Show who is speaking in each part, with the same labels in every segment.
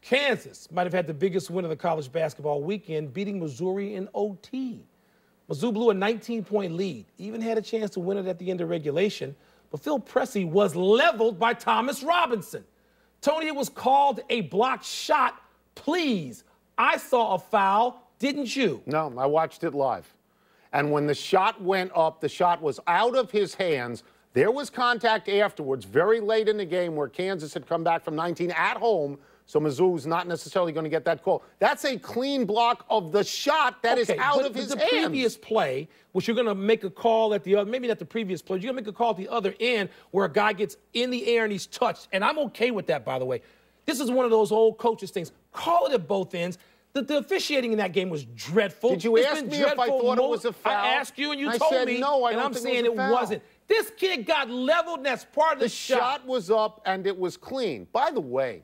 Speaker 1: Kansas might have had the biggest win of the college basketball weekend, beating Missouri in OT. Mizzou blew a 19-point lead, even had a chance to win it at the end of regulation, but Phil Pressey was leveled by Thomas Robinson. Tony, it was called a blocked shot. Please, I saw a foul, didn't you?
Speaker 2: No, I watched it live. And when the shot went up, the shot was out of his hands. There was contact afterwards, very late in the game, where Kansas had come back from 19 at home, so Mizzou's not necessarily going to get that call. That's a clean block of the shot that is out of his hands.
Speaker 1: The previous play, which you're going to make a call at the other, maybe not the previous play, you're going to make a call at the other end where a guy gets in the air and he's touched. And I'm okay with that, by the way. This is one of those old coaches things. Call it at both ends. The officiating in that game was dreadful.
Speaker 2: Did you ask me if I thought it was a foul?
Speaker 1: I asked you and you told me,
Speaker 2: no,
Speaker 1: and I'm saying it wasn't. This kid got leveled, and that's part of the shot.
Speaker 2: The shot was up, and it was clean. By the way,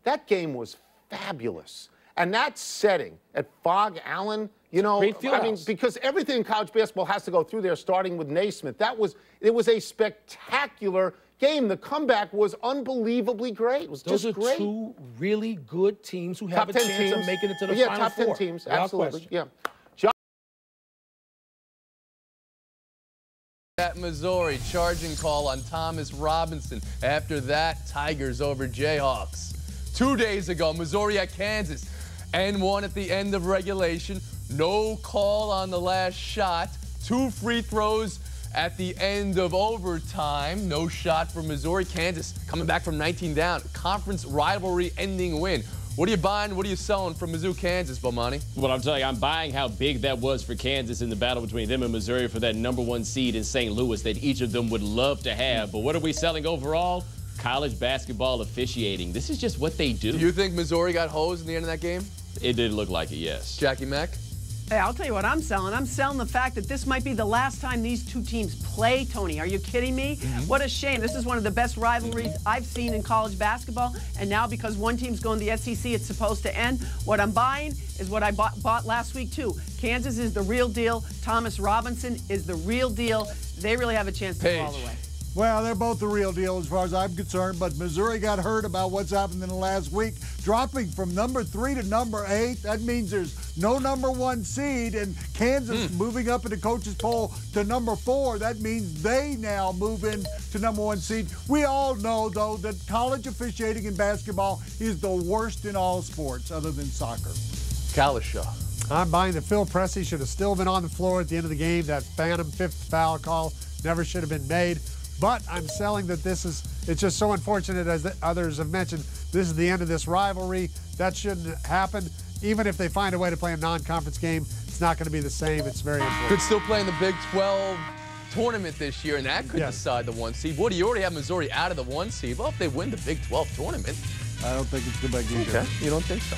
Speaker 2: that game was fabulous. And that setting at Fog Allen, you know, I mean, because everything in college basketball has to go through there, starting with Naismith. It was a spectacular game. The comeback was unbelievably great. It was just great.
Speaker 1: Those are two really good teams who have a chance of making it to the Final Four.
Speaker 2: Yeah, top 10 teams, absolutely. Yeah.
Speaker 3: At Missouri, charging call on Thomas Robinson. After that, Tigers over Jayhawks. 2 days ago, Missouri at Kansas, and one at the end of regulation. No call on the last shot. 2 free throws at the end of overtime. No shot for Missouri. Kansas coming back from 19 down. Conference rivalry ending win. What are you buying? What are you selling from Mizzou, Kansas, Bomani?
Speaker 4: Well, I'm telling you, I'm buying how big that was for Kansas in the battle between them and Missouri for that #1 seed in St. Louis that each of them would love to have. But what are we selling overall? College basketball officiating. This is just what they do.
Speaker 3: Do you think Missouri got hosed in the end of that game?
Speaker 4: It did look like it, yes.
Speaker 3: Jackie Mack?
Speaker 5: Hey, I'll tell you what I'm selling. I'm selling the fact that this might be the last time these two teams play, Tony. Are you kidding me? What a shame. This is one of the best rivalries I've seen in college basketball. And now because one team's going to the SEC, it's supposed to end. What I'm buying is what I bought last week, too. Kansas is the real deal. Thomas Robinson is the real deal. They really have a chance to go all the way.
Speaker 6: Well, they're both the real deal as far as I'm concerned, but Missouri got hurt about what's happened in the last week, dropping from #3 to #8. That means there's no #1 seed, and Kansas moving up in the coaches poll to #4. That means they now move in to #1 seed. We all know, though, that college officiating in basketball is the worst in all sports other than soccer.
Speaker 3: Kalishaw.
Speaker 7: I'm buying that Phil Pressey should have still been on the floor at the end of the game. That phantom 5th foul call never should have been made. But I'm selling that it's just so unfortunate, as the others have mentioned, this is the end of this rivalry. That shouldn't happen. Even if they find a way to play a non-conference game, it's not going to be the same. It's very important.
Speaker 3: Could still play in the Big 12 tournament this year, and that could decide the 1 seed. What, do you already have Missouri out of the 1 seed? Well, if they win the Big 12 tournament.
Speaker 6: I don't think it's going to be good.
Speaker 3: Okay, you don't think so?